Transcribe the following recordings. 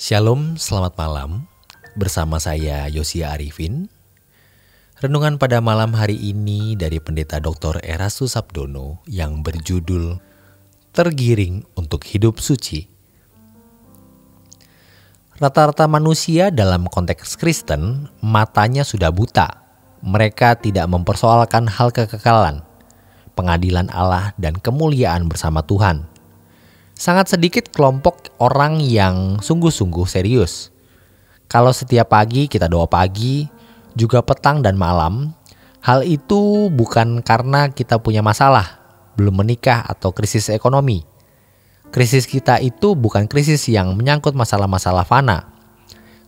Shalom, selamat malam. Bersama saya Yosia Arifin. Renungan pada malam hari ini dari Pendeta Dr. Erastus Sabdono yang berjudul Tergiring untuk Hidup Suci. Rata-rata manusia dalam konteks Kristen matanya sudah buta. Mereka tidak mempersoalkan hal kekekalan, pengadilan Allah dan kemuliaan bersama Tuhan. Sangat sedikit kelompok orang yang sungguh-sungguh serius. Kalau setiap pagi kita doa pagi, juga petang dan malam, hal itu bukan karena kita punya masalah, belum menikah atau krisis ekonomi. Krisis kita itu bukan krisis yang menyangkut masalah-masalah fana.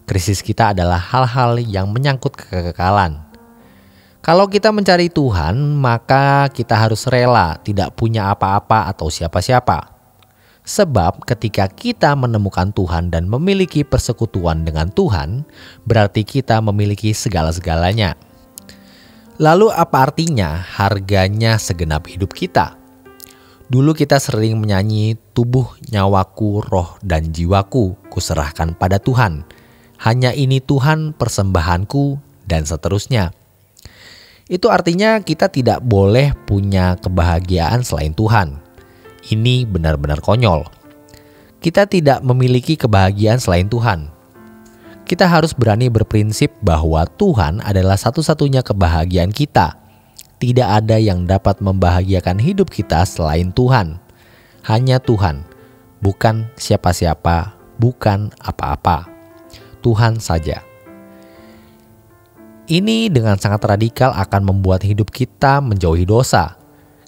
Krisis kita adalah hal-hal yang menyangkut kekekalan. Kalau kita mencari Tuhan, maka kita harus rela tidak punya apa-apa atau siapa-siapa. Sebab ketika kita menemukan Tuhan dan memiliki persekutuan dengan Tuhan, berarti kita memiliki segala-segalanya. Lalu apa artinya harganya segenap hidup kita? Dulu kita sering menyanyi, tubuh, nyawaku, roh, dan jiwaku kuserahkan pada Tuhan. Hanya ini Tuhan persembahanku, dan seterusnya. Itu artinya kita tidak boleh punya kebahagiaan selain Tuhan. Ini benar-benar konyol. Kita tidak memiliki kebahagiaan selain Tuhan. Kita harus berani berprinsip bahwa Tuhan adalah satu-satunya kebahagiaan kita. Tidak ada yang dapat membahagiakan hidup kita selain Tuhan. Hanya Tuhan, bukan siapa-siapa, bukan apa-apa. Tuhan saja. Ini dengan sangat radikal akan membuat hidup kita menjauhi dosa.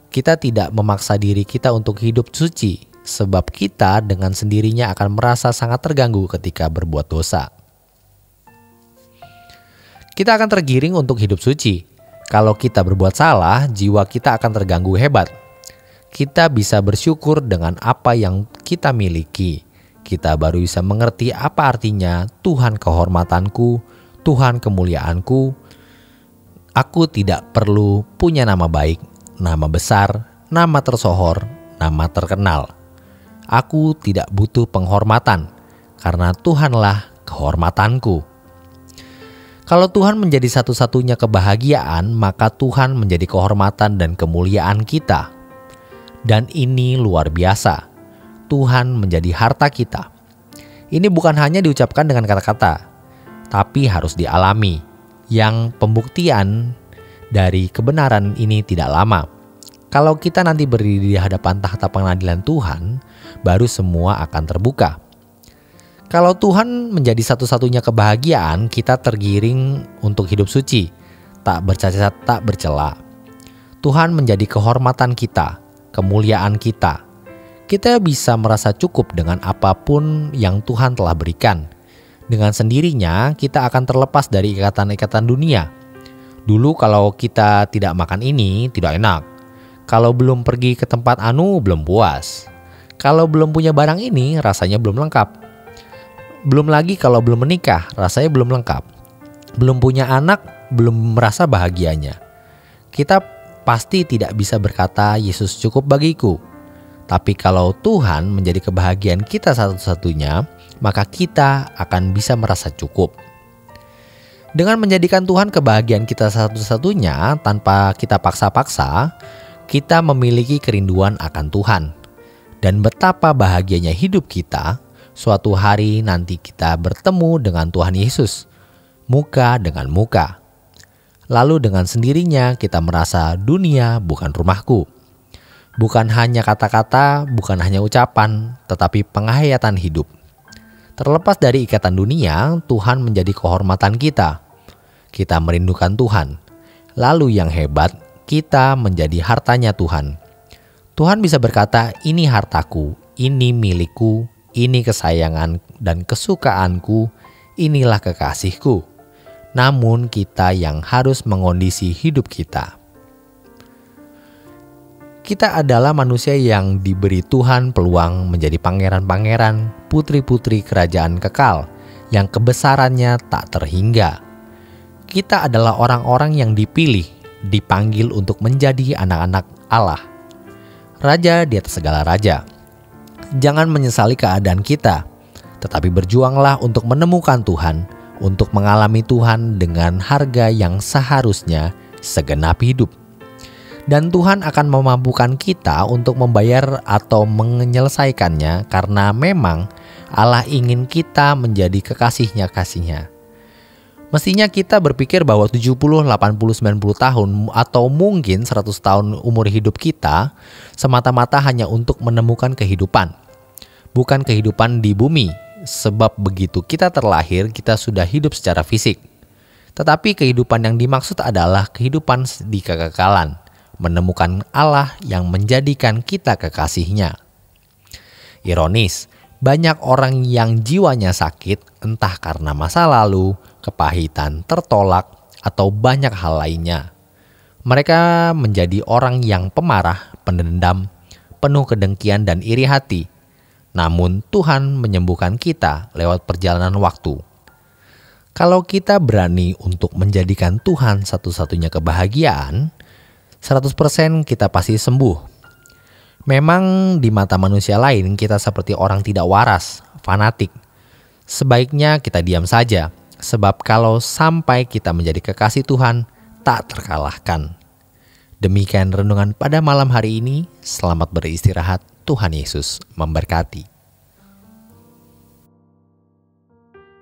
Kita tidak memaksa diri kita untuk hidup suci, sebab kita dengan sendirinya akan merasa sangat terganggu ketika berbuat dosa. Kita akan tergiring untuk hidup suci. Kalau kita berbuat salah, jiwa kita akan terganggu hebat. Kita bisa bersyukur dengan apa yang kita miliki. Kita baru bisa mengerti apa artinya Tuhan kehormatanku, Tuhan kemuliaanku. Aku tidak perlu punya nama baik, nama besar, nama tersohor, nama terkenal. Aku tidak butuh penghormatan, karena Tuhanlah kehormatanku. Kalau Tuhan menjadi satu-satunya kebahagiaan, maka Tuhan menjadi kehormatan dan kemuliaan kita. Dan ini luar biasa. Tuhan menjadi harta kita. Ini bukan hanya diucapkan dengan kata-kata, tapi harus dialami. Yang pembuktian dari kebenaran ini tidak lama. Kalau kita nanti berdiri di hadapan tahta pengadilan Tuhan, baru semua akan terbuka. Kalau Tuhan menjadi satu-satunya kebahagiaan, kita tergiring untuk hidup suci, tak bercacat, tak bercela. Tuhan menjadi kehormatan kita, kemuliaan kita. Kita bisa merasa cukup dengan apapun yang Tuhan telah berikan. Dengan sendirinya, kita akan terlepas dari ikatan-ikatan dunia. Dulu kalau kita tidak makan ini, tidak enak. Kalau belum pergi ke tempat belum puas. Kalau belum punya barang ini, rasanya belum lengkap. Belum lagi kalau belum menikah, rasanya belum lengkap. Belum punya anak, belum merasa bahagianya. Kita pasti tidak bisa berkata, Yesus cukup bagiku. Tapi kalau Tuhan menjadi kebahagiaan kita satu-satunya, maka kita akan bisa merasa cukup. Dengan menjadikan Tuhan kebahagiaan kita satu-satunya tanpa kita paksa-paksa, kita memiliki kerinduan akan Tuhan. Dan betapa bahagianya hidup kita, suatu hari nanti kita bertemu dengan Tuhan Yesus, muka dengan muka. Lalu dengan sendirinya kita merasa dunia bukan rumahku. Bukan hanya kata-kata, bukan hanya ucapan, tetapi penghayatan hidup. Terlepas dari ikatan dunia, Tuhan menjadi kehormatan kita. Kita merindukan Tuhan. Lalu yang hebat, kita menjadi hartanya Tuhan. Tuhan bisa berkata, ini hartaku, ini milikku, ini kesayangan dan kesukaanku, inilah kekasihku. Namun kita yang harus mengondisi hidup kita. Kita adalah manusia yang diberi Tuhan peluang menjadi pangeran-pangeran, putri-putri kerajaan kekal, yang kebesarannya tak terhingga. Kita adalah orang-orang yang dipilih, dipanggil untuk menjadi anak-anak Allah. Raja di atas segala raja. Jangan menyesali keadaan kita, Tetapi berjuanglah untuk menemukan Tuhan, untuk mengalami Tuhan dengan harga yang seharusnya segenap hidup. Dan Tuhan akan memampukan kita untuk membayar atau menyelesaikannya, karena memang Allah ingin kita menjadi kekasihnya-kasihnya. Mestinya kita berpikir bahwa 70, 80, 90 tahun atau mungkin 100 tahun umur hidup kita semata-mata hanya untuk menemukan kehidupan, bukan kehidupan di bumi. Sebab begitu kita terlahir, kita sudah hidup secara fisik. Tetapi kehidupan yang dimaksud adalah kehidupan di kekekalan, menemukan Allah yang menjadikan kita kekasihnya. Ironis, banyak orang yang jiwanya sakit, entah karena masa lalu, kepahitan, tertolak, atau banyak hal lainnya. Mereka menjadi orang yang pemarah, pendendam, penuh kedengkian dan iri hati. Namun Tuhan menyembuhkan kita lewat perjalanan waktu. Kalau kita berani untuk menjadikan Tuhan satu-satunya kebahagiaan, 100% kita pasti sembuh. Memang di mata manusia lain kita seperti orang tidak waras, fanatik. Sebaiknya kita diam saja, sebab kalau sampai kita menjadi kekasih Tuhan, tak terkalahkan. Demikian renungan pada malam hari ini. Selamat beristirahat. Tuhan Yesus memberkati.